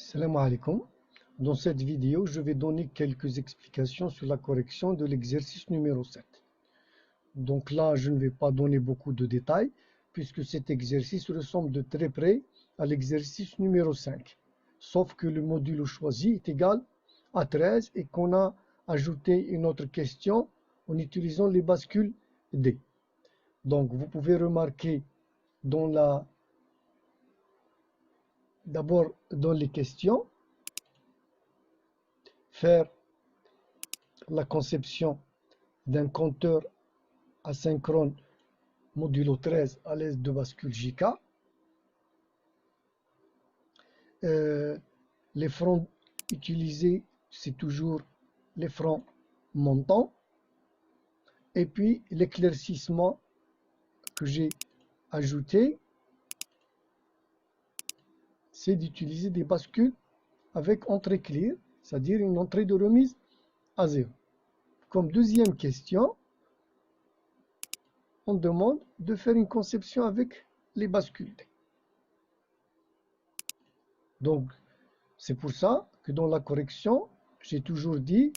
Salam alaikum. Dans cette vidéo, je vais donner quelques explications sur la correction de l'exercice numéro 7. Donc là, je ne vais pas donner beaucoup de détails, puisque cet exercice ressemble de très près à l'exercice numéro 5. Sauf que le module choisi est égal à 13 et qu'on a ajouté une autre question en utilisant les bascules D. Donc vous pouvez remarquer d'abord dans les questions, faire la conception d'un compteur asynchrone modulo 13 à l'aide de bascule JK. Les fronts utilisés, c'est toujours les fronts montants. Et puis l'éclaircissement que j'ai ajouté, c'est d'utiliser des bascules avec entrée clear, c'est-à-dire une entrée de remise à 0. Comme deuxième question, on demande de faire une conception avec les bascules. Donc, c'est pour ça que dans la correction, j'ai toujours dit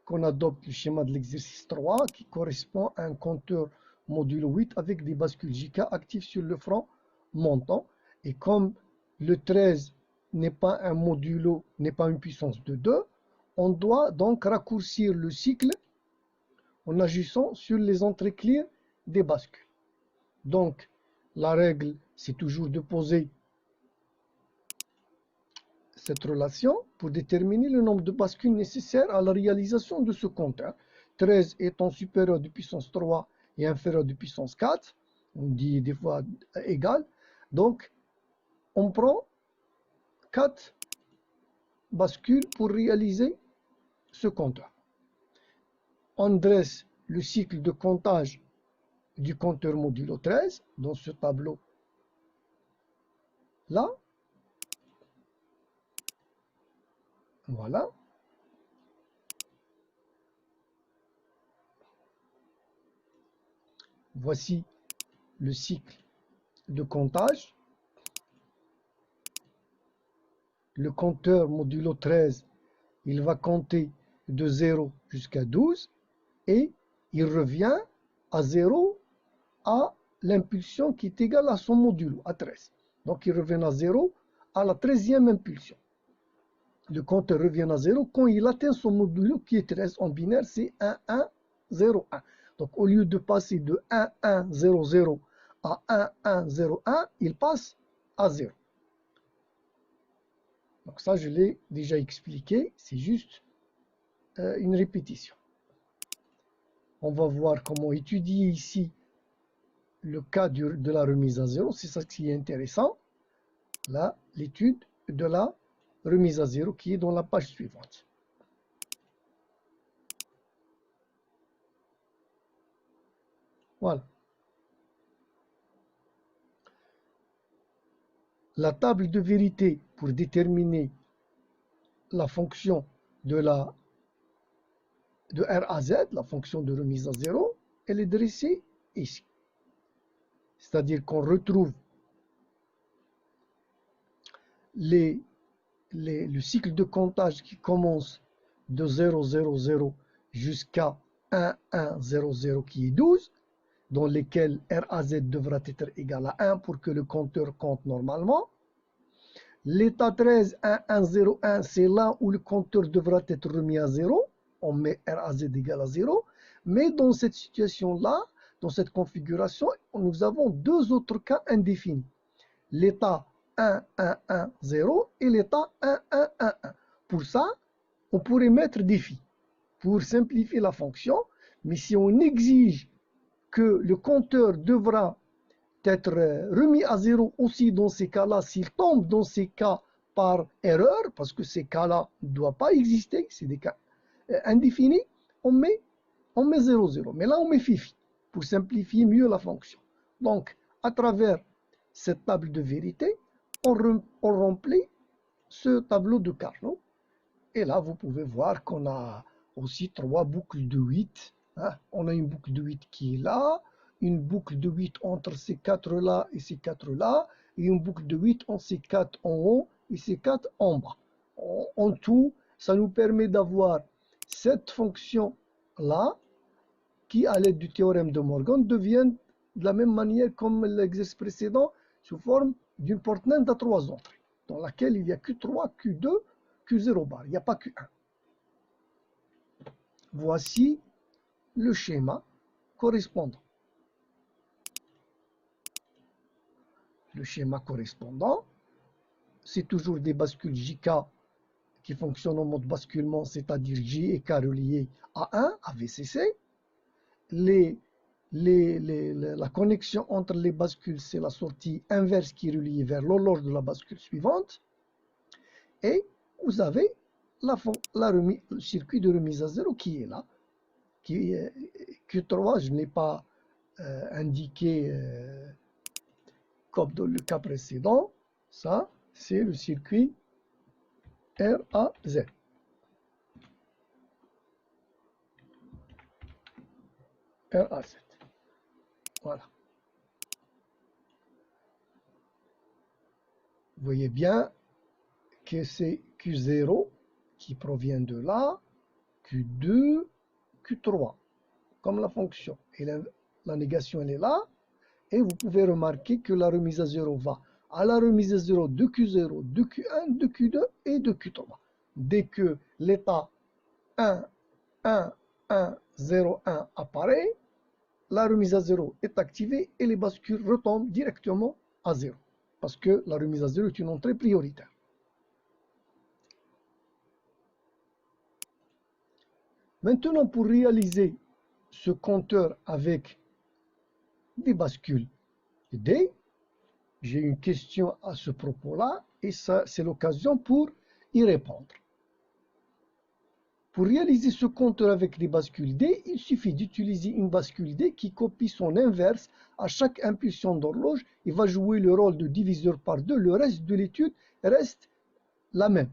qu'on adopte le schéma de l'exercice 3 qui correspond à un compteur modulo 8 avec des bascules JK actifs sur le front montant. Et comme le 13 n'est pas un modulo, n'est pas une puissance de 2, on doit donc raccourcir le cycle en agissant sur les entrées clear des bascules. Donc, la règle, c'est toujours de poser cette relation pour déterminer le nombre de bascules nécessaires à la réalisation de ce compteur. 13 étant supérieur de puissance 3 et inférieur de puissance 4, on dit des fois égal, donc on prend 4 bascules pour réaliser ce compteur. On dresse le cycle de comptage du compteur modulo 13 dans ce tableau là. Voilà. Voici le cycle de comptage. Le compteur modulo 13, il va compter de 0 jusqu'à 12 et il revient à 0 à l'impulsion qui est égale à son modulo, à 13. Donc il revient à 0 à la 13e impulsion. Le compteur revient à 0 quand il atteint son modulo qui est 13 en binaire, c'est 1, 1, 0, 1. Donc au lieu de passer de 1, 1, 0, 0 à 1, 1, 0, 1, il passe à 0. Donc ça, je l'ai déjà expliqué, c'est juste une répétition. On va voir comment étudier ici le cas de la remise à 0, c'est ça qui est intéressant. Là, l'étude de la remise à 0 qui est dans la page suivante. Voilà. La table de vérité pour déterminer la fonction de R à Z, la fonction de remise à 0, elle est dressée ici. C'est-à-dire qu'on retrouve le cycle de comptage qui commence de 0, 0, 0 jusqu'à 1, 1, 0, 0 qui est 12, dans lesquels R à Z devra être égal à 1 pour que le compteur compte normalement. L'état 13, 1, 1, 0, 1, c'est là où le compteur devra être remis à 0. On met R à Z égale à 0. Mais dans cette situation-là, dans cette configuration, nous avons deux autres cas indéfinis. L'état 1, 1, 1, 0 et l'état 1, 1, 1, 1. Pour ça, on pourrait mettre défi pour simplifier la fonction. Mais si on exige que le compteur devra être remis à 0 aussi dans ces cas-là, s'il tombe dans ces cas par erreur, parce que ces cas-là ne doivent pas exister, c'est des cas indéfinis, on met 0, 0. Mais là, on met FIFI pour simplifier mieux la fonction. Donc, à travers cette table de vérité, on remplit ce tableau de Carnot. Et là, vous pouvez voir qu'on a aussi 3 boucles de 8. Hein. On a une boucle de 8 qui est là, une boucle de 8 entre ces 4-là et ces 4-là, et une boucle de 8 entre ces 4 en haut et ces 4 en bas. En tout, ça nous permet d'avoir cette fonction-là qui, à l'aide du théorème de Morgan, devient de la même manière comme l'exercice précédent, sous forme d'une porte naine à 3 entrées, dans laquelle il n'y a Q3, Q2, Q0 bar, il n'y a pas Q1. Voici le schéma correspondant. Le schéma correspondant, c'est toujours des bascules JK qui fonctionnent en mode basculement, c'est-à-dire J et K reliés à 1, à VCC. La connexion entre les bascules, c'est la sortie inverse qui est reliée vers l'horloge de la bascule suivante. Et vous avez le circuit de remise à zéro qui est là. Qui est Q3, je n'ai pas indiqué comme dans le cas précédent. Ça, c'est le circuit RAZ. RAZ. Voilà. Vous voyez bien que c'est Q0 qui provient de là, Q2, Q3, comme la fonction. Et la négation, elle est là. Et vous pouvez remarquer que la remise à zéro va à la remise à zéro de Q0, de Q1, de Q2 et de Q3. Dès que l'état 1, 1, 1, 0, 1 apparaît, la remise à zéro est activée et les bascules retombent directement à zéro. Parce que la remise à zéro est une entrée prioritaire. Maintenant, pour réaliser ce compteur avec des bascules D, j'ai une question à ce propos-là et ça, c'est l'occasion pour y répondre. Pour réaliser ce compteur avec des bascules D, il suffit d'utiliser une bascule D qui copie son inverse à chaque impulsion d'horloge et va jouer le rôle de diviseur par 2. Le reste de l'étude reste la même.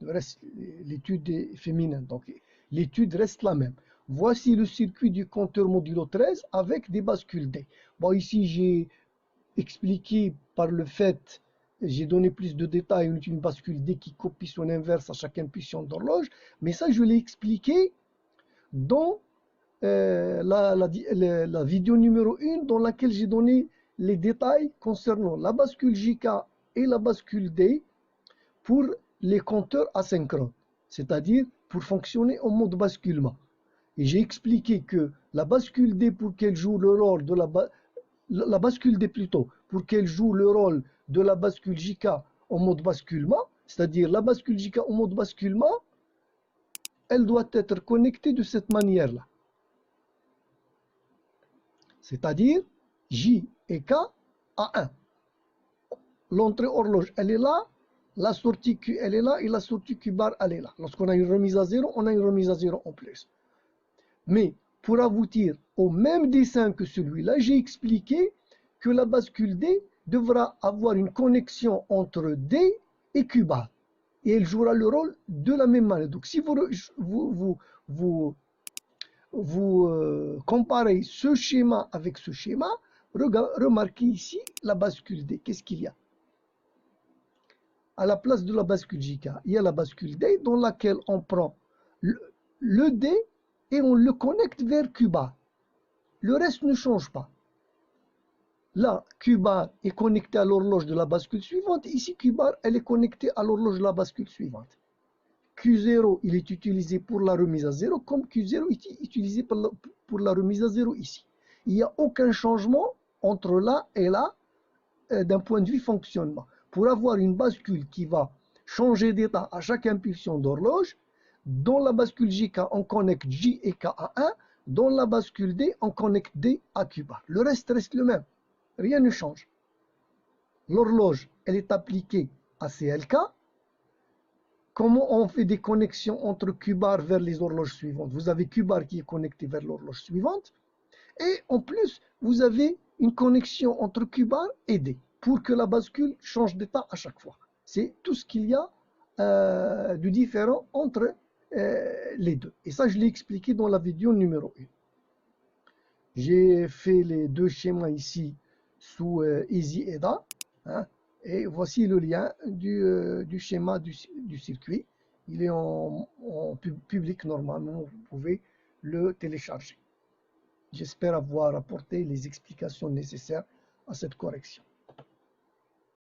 L'étude est féminine, donc l'étude reste la même. Voici le circuit du compteur modulo 13 avec des bascules D. Bon, ici, j'ai expliqué par le fait, j'ai donné plus de détails, on utilise une bascule D qui copie son inverse à chaque impulsion d'horloge, mais ça je l'ai expliqué dans la vidéo numéro 1 dans laquelle j'ai donné les détails concernant la bascule JK et la bascule D pour les compteurs asynchrones, c'est-à-dire pour fonctionner en mode basculement. Et j'ai expliqué que la bascule D pour qu'elle joue le rôle de la bascule D plutôt, pour qu'elle joue le rôle de la bascule JK en mode basculement, c'est-à-dire la bascule JK en mode basculement, elle doit être connectée de cette manière-là. C'est-à-dire J et K à 1. L'entrée horloge, elle est là, la sortie Q, elle est là, et la sortie Q bar, elle est là. Lorsqu'on a une remise à zéro, on a une remise à zéro en plus. Mais pour aboutir au même dessin que celui-là, j'ai expliqué que la bascule D devra avoir une connexion entre D et Q bar. Et elle jouera le rôle de la même manière. Donc si vous comparez ce schéma avec ce schéma, remarquez ici la bascule D. Qu'est-ce qu'il y a? À la place de la bascule JK, il y a la bascule D dans laquelle on prend le D et on le connecte vers Q bar. Le reste ne change pas. Là, Q bar est connecté à l'horloge de la bascule suivante. Ici, Q bar, elle est connectée à l'horloge de la bascule suivante. Q0, il est utilisé pour la remise à zéro, comme Q0 est utilisé pour la remise à zéro ici. Il n'y a aucun changement entre là et là d'un point de vue fonctionnement. Pour avoir une bascule qui va changer d'état à chaque impulsion d'horloge, dans la bascule JK, on connecte J et K à 1. Dans la bascule D, on connecte D à Q bar. Le reste reste le même. Rien ne change. L'horloge, elle est appliquée à CLK. Comment on fait des connexions entre Q bar vers les horloges suivantes? Vous avez Q bar qui est connecté vers l'horloge suivante. Et en plus, vous avez une connexion entre Q bar et D pour que la bascule change d'état à chaque fois. C'est tout ce qu'il y a de différent entre les deux. Et ça, je l'ai expliqué dans la vidéo numéro 1. J'ai fait les deux schémas ici sous Easy EDA. Hein. Et voici le lien du schéma du circuit. Il est en public normalement, vous pouvez le télécharger. J'espère avoir apporté les explications nécessaires à cette correction.